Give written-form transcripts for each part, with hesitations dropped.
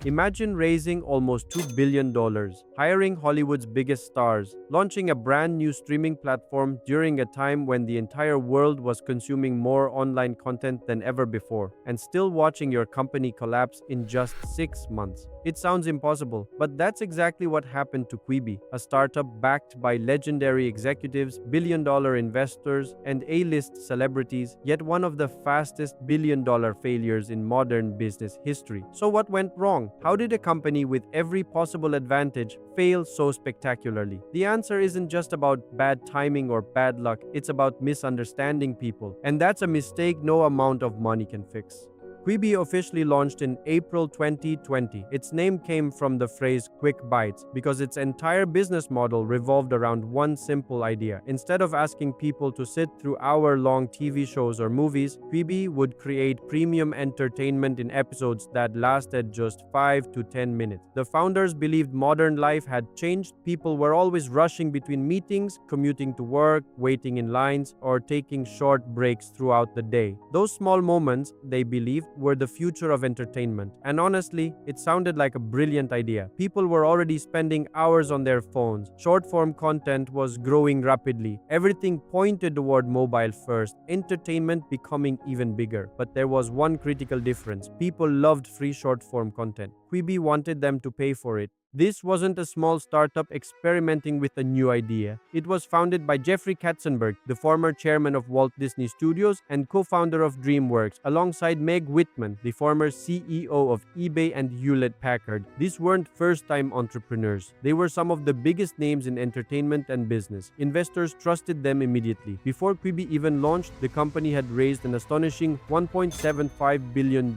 Imagine raising almost $2 billion, hiring Hollywood's biggest stars, launching a brand new streaming platform during a time when the entire world was consuming more online content than ever before, and still watching your company collapse in just 6 months. It sounds impossible, but that's exactly what happened to Quibi, a startup backed by legendary executives, billion-dollar investors, and A-list celebrities, yet one of the fastest billion-dollar failures in modern business history. So what went wrong? How did a company with every possible advantage fail so spectacularly? The answer isn't just about bad timing or bad luck, it's about misunderstanding people. And that's a mistake no amount of money can fix. Quibi officially launched in April 2020. Its name came from the phrase quick bites because its entire business model revolved around one simple idea. Instead of asking people to sit through hour-long TV shows or movies, Quibi would create premium entertainment in episodes that lasted just 5 to 10 minutes. The founders believed modern life had changed. People were always rushing between meetings, commuting to work, waiting in lines, or taking short breaks throughout the day. Those small moments, they believed, were the future of entertainment. And honestly, it sounded like a brilliant idea. People were already spending hours on their phones. Short-form content was growing rapidly. Everything pointed toward mobile first, entertainment becoming even bigger. But there was one critical difference. People loved free short-form content. Quibi wanted them to pay for it. This wasn't a small startup experimenting with a new idea. It was founded by Jeffrey Katzenberg, the former chairman of Walt Disney Studios and co-founder of DreamWorks, alongside Meg Whitman, the former CEO of eBay and Hewlett-Packard. These weren't first-time entrepreneurs. They were some of the biggest names in entertainment and business. Investors trusted them immediately. Before Quibi even launched, the company had raised an astonishing $1.75 billion.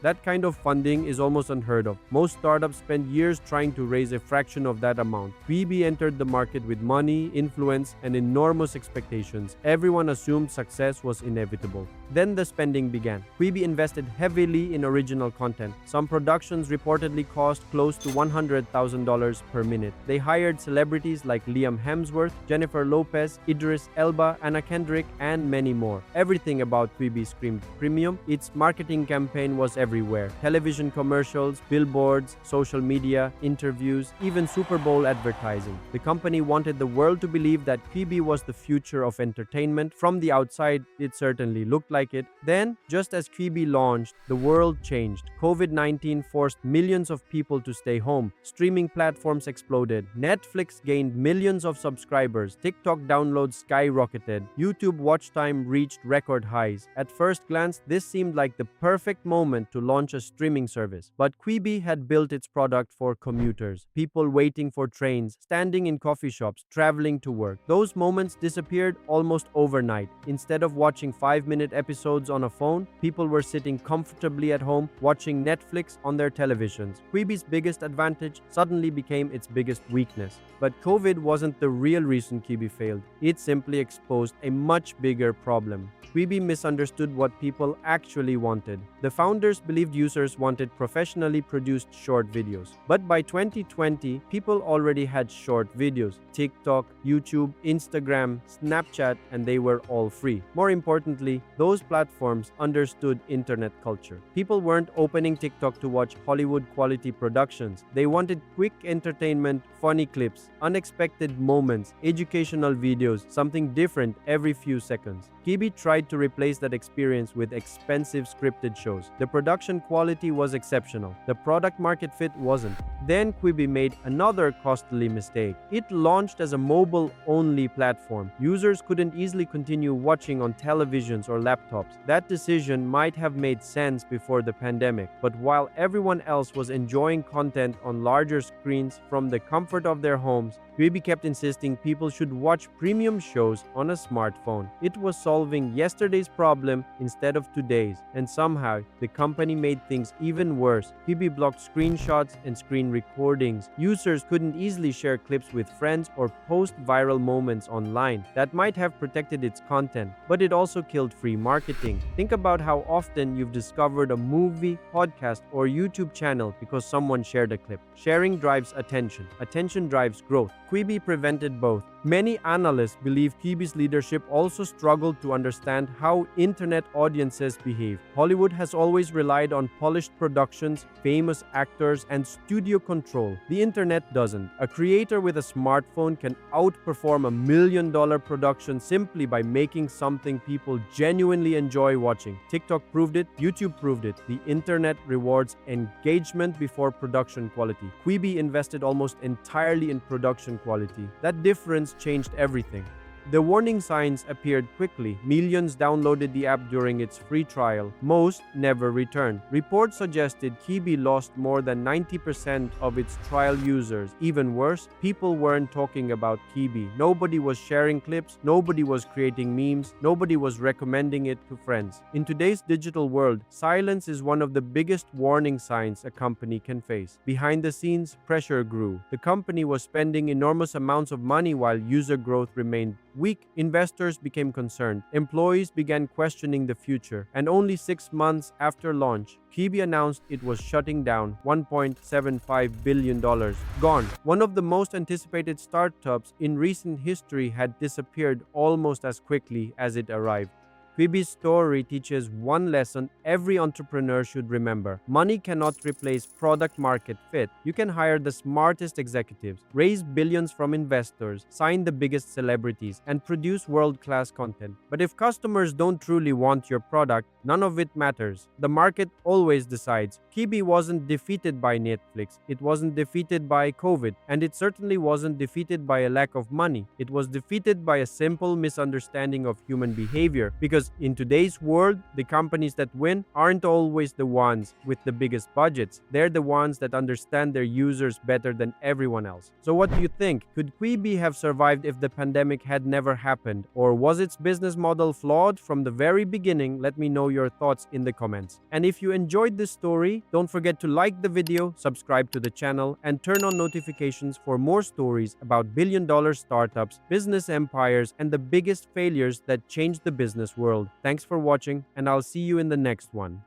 That kind of funding is almost unheard of. Most startups spend years trying to raise a fraction of that amount. Quibi entered the market with money, influence, and enormous expectations. Everyone assumed success was inevitable. Then the spending began. Quibi invested heavily in original content. Some productions reportedly cost close to $100,000 per minute. They hired celebrities like Liam Hemsworth, Jennifer Lopez, Idris Elba, Anna Kendrick, and many more. Everything about Quibi screamed premium. Its marketing campaign was everywhere. Television commercials, billboards, social media, interviews, even Super Bowl advertising. The company wanted the world to believe that Quibi was the future of entertainment. From the outside, it certainly looked like it. Then, just as Quibi launched, the world changed. COVID-19 forced millions of people to stay home. Streaming platforms exploded. Netflix gained millions of subscribers. TikTok downloads skyrocketed. YouTube watch time reached record highs. At first glance, this seemed like the perfect moment to launch a streaming service. But Quibi had built its product for commuters, people waiting for trains, standing in coffee shops, traveling to work. Those moments disappeared almost overnight. Instead of watching 5-minute episodes on a phone, people were sitting comfortably at home watching Netflix on their televisions. Quibi's biggest advantage suddenly became its biggest weakness. But COVID wasn't the real reason Quibi failed. It simply exposed a much bigger problem. Quibi misunderstood what people actually wanted. The founders believed users wanted professionally produced short videos. But by 2020, people already had short videos. TikTok, YouTube, Instagram, Snapchat, and they were all free. More importantly, those platforms understood internet culture. People weren't opening TikTok to watch Hollywood-quality productions. They wanted quick entertainment, funny clips, unexpected moments, educational videos, something different every few seconds. Quibi tried to replace that experience with expensive scripted shows. The production quality was exceptional. The product market fit wasn't. Then Quibi made another costly mistake. It launched as a mobile-only platform. Users couldn't easily continue watching on televisions or laptops. That decision might have made sense before the pandemic, but while everyone else was enjoying content on larger screens from the comfort of their homes, Quibi kept insisting people should watch premium shows on a smartphone. It was solving yesterday's problem instead of today's, and somehow the company made things even worse. Quibi blocked screenshots and screen recordings. Users couldn't easily share clips with friends or post viral moments online. That might have protected its content, but it also killed free marketing. Think about how often you've discovered a movie, podcast, or YouTube channel because someone shared a clip. Sharing drives attention. Attention drives growth. Quibi prevented both. Many analysts believe Quibi's leadership also struggled to understand how internet audiences behave. Hollywood has always relied on polished productions, famous actors, and studio control. The internet doesn't. A creator with a smartphone can outperform $1 million production simply by making something people genuinely enjoy watching. TikTok proved it, YouTube proved it. The internet rewards engagement before production quality. Quibi invested almost entirely in production quality. That difference changed everything. The warning signs appeared quickly. Millions downloaded the app during its free trial. Most never returned. Reports suggested Quibi lost more than 90% of its trial users. Even worse, people weren't talking about Quibi. Nobody was sharing clips, nobody was creating memes, nobody was recommending it to friends. In today's digital world, silence is one of the biggest warning signs a company can face. Behind the scenes, pressure grew. The company was spending enormous amounts of money while user growth remained weak. Investors became concerned. Employees began questioning the future. And only 6 months after launch, Quibi announced it was shutting down. $1.75 billion gone. One of the most anticipated startups in recent history had disappeared almost as quickly as it arrived. Quibi's story teaches one lesson every entrepreneur should remember. Money cannot replace product market fit. You can hire the smartest executives, raise billions from investors, sign the biggest celebrities, and produce world-class content. But if customers don't truly want your product, none of it matters. The market always decides. Quibi wasn't defeated by Netflix, it wasn't defeated by COVID, and it certainly wasn't defeated by a lack of money. It was defeated by a simple misunderstanding of human behavior, because in today's world, the companies that win aren't always the ones with the biggest budgets. They're the ones that understand their users better than everyone else. So what do you think? Could Quibi have survived if the pandemic had never happened? Or was its business model flawed from the very beginning? Let me know your thoughts in the comments. And if you enjoyed this story, don't forget to like the video, subscribe to the channel, and turn on notifications for more stories about billion-dollar startups, business empires, and the biggest failures that changed the business world. Thanks for watching, and I'll see you in the next one.